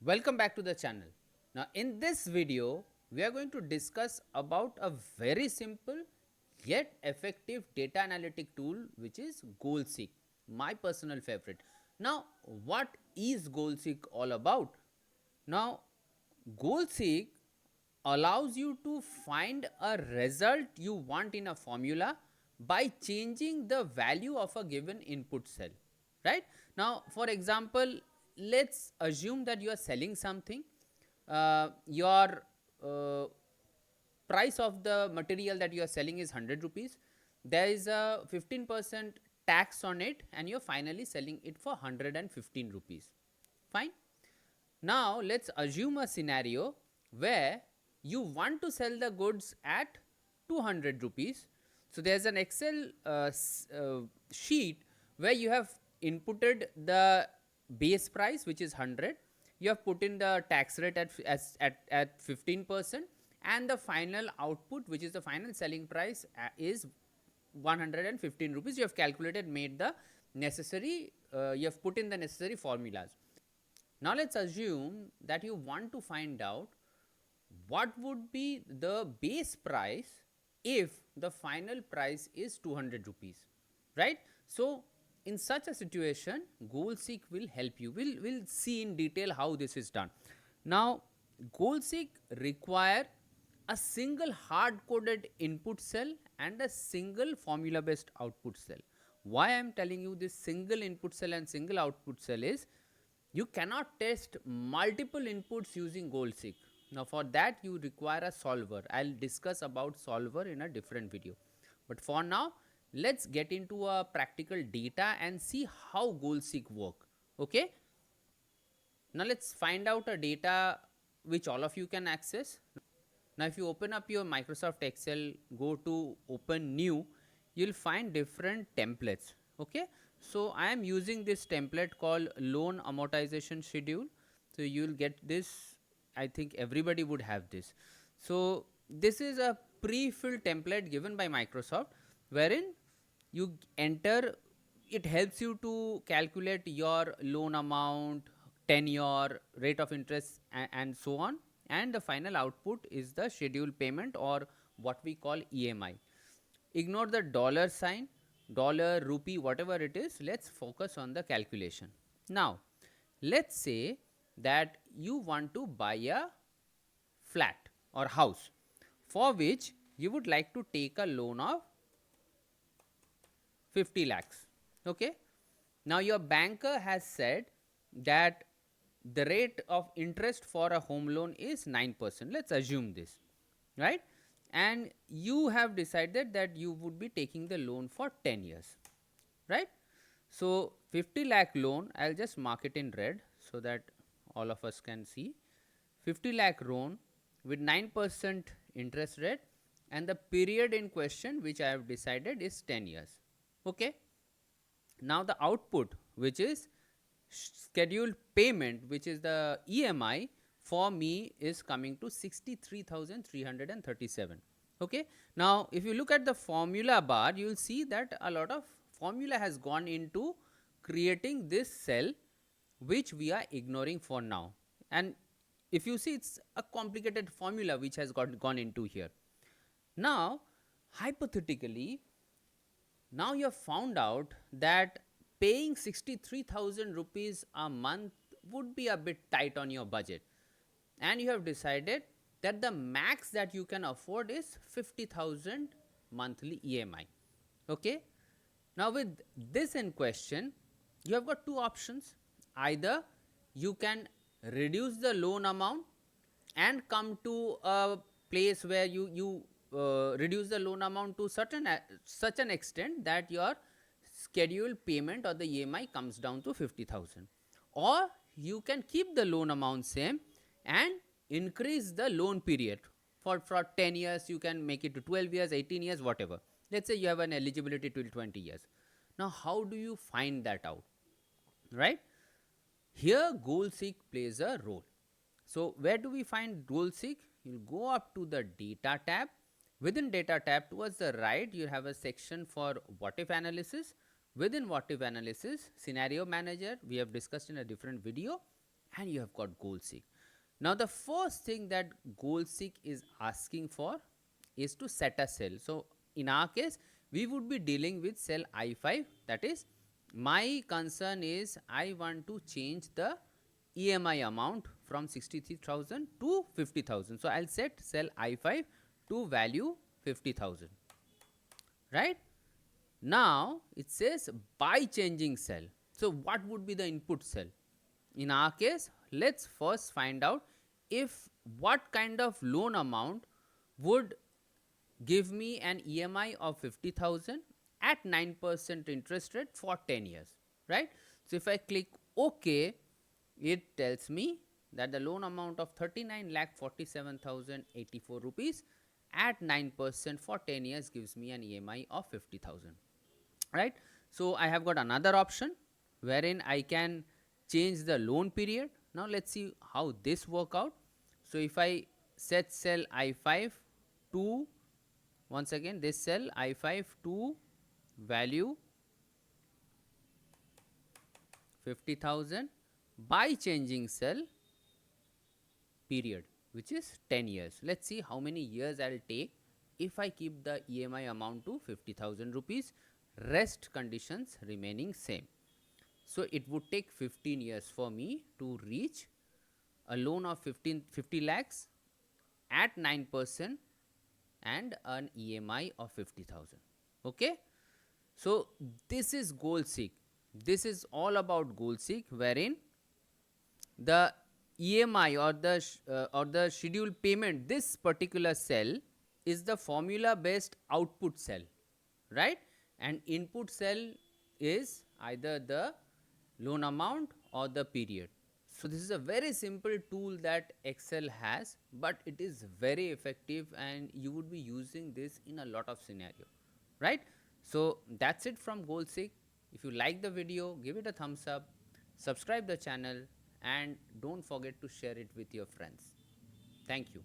Welcome back to the channel. Now in this video we are going to discuss about a very simple yet effective data analytic tool which is GoalSeek, my personal favorite. Now what is GoalSeek all about? Now GoalSeek allows you to find a result you want in a formula by changing the value of a given input cell, right? Now for example, let's assume that you are selling something. Your price of the material that you are selling is 100 rupees. There is a 15% tax on it and you are finally selling it for 115 rupees. Fine. Now let's assume a scenario where you want to sell the goods at 200 rupees. So there's an Excel sheet where you have inputted the base price, which is 100. You have put in the tax rate at 15%, and the final output, which is the final selling price, is 115 rupees. You have calculated, made the necessary, you have put in the necessary formulas. Now let's assume that you want to find out what would be the base price if the final price is 200 rupees, right? So in such a situation, GoalSeek will help you. We'll see in detail how this is done. Now GoalSeek require a single hard coded input cell and a single formula based output cell. Why I am telling you this single input cell and single output cell is, you cannot test multiple inputs using GoalSeek. Now for that you require a solver. I'll discuss about solver in a different video. But for now, let's get into a practical data and see how GoalSeek work. Okay. Now let's find out a data which all of you can access. Now if you open up your Microsoft Excel, go to open new, you'll find different templates. Okay. So I am using this template called loan amortization schedule. So you'll get this, I think everybody would have this. So this is a pre-filled template given by Microsoft, wherein you enter, it helps you to calculate your loan amount, tenure, rate of interest, and so on. And the final output is the scheduled payment, or what we call EMI. Ignore the dollar sign, dollar, rupee, whatever it is. Let's focus on the calculation. Now let's say that you want to buy a flat or house, for which you would like to take a loan of 50 lakhs. Okay. Now your banker has said that the rate of interest for a home loan is 9%. Let's assume this, right? And you have decided that you would be taking the loan for 10 years, right? So 50 lakh loan, I'll just mark it in red so that all of us can see. 50 lakh loan with 9% interest rate, and the period in question which I have decided is 10 years. Okay. Now the output, which is scheduled payment, which is the EMI, for me is coming to 63,337. Okay. Now if you look at the formula bar, you will see that a lot of formula has gone into creating this cell, which we are ignoring for now. And if you see, it's a complicated formula which has gone into here. Now hypothetically, now you have found out that paying 63,000 rupees a month would be a bit tight on your budget, and you have decided that the max that you can afford is 50,000 monthly EMI. Okay. Now with this in question, you have got two options. Either you can reduce the loan amount and come to a place where you reduce the loan amount to such an extent that your scheduled payment or the EMI comes down to 50,000, or you can keep the loan amount same and increase the loan period. For 10 years you can make it to 12 years, 18 years, whatever. Let's say you have an eligibility till 20 years. Now how do you find that out, right? Here GoalSeek plays a role. So where do we find GoalSeek? You'll go up to the data tab. Within data tab, towards the right, you have a section for what if analysis. Within what if analysis, scenario manager, we have discussed in a different video, and you have got goal seek. Now the first thing that goal seek is asking for is to set a cell. So in our case, we would be dealing with cell I5. That is, my concern is I want to change the EMI amount from 63,000 to 50,000. So I'll set cell I5 to value 50,000. Right? Now it says by changing cell. So what would be the input cell? In our case, let's first find out if what kind of loan amount would give me an EMI of 50,000 at 9% interest rate for 10 years, right? So if I click OK, it tells me that the loan amount of 39,47,084 rupees at 9% for 10 years gives me an EMI of 50,000, right? So I have got another option wherein I can change the loan period. Now let's see how this work out. So if I set cell I5 to, once again this cell I5 to value 50,000 by changing cell period, which is 10 years. Let's see how many years I'll take if I keep the EMI amount to 50,000 rupees, rest conditions remaining same. So it would take 15 years for me to reach a loan of 50 lakhs at 9% and an EMI of 50,000. Okay. So this is goal seek. This is all about goal seek, wherein the EMI or the scheduled payment, this particular cell is the formula based output cell, right? And input cell is either the loan amount or the period. So this is a very simple tool that Excel has, but it is very effective and you would be using this in a lot of scenario, right? So that's it from GoalSeek. If you like the video, give it a thumbs up, subscribe the channel, and don't forget to share it with your friends. Thank you.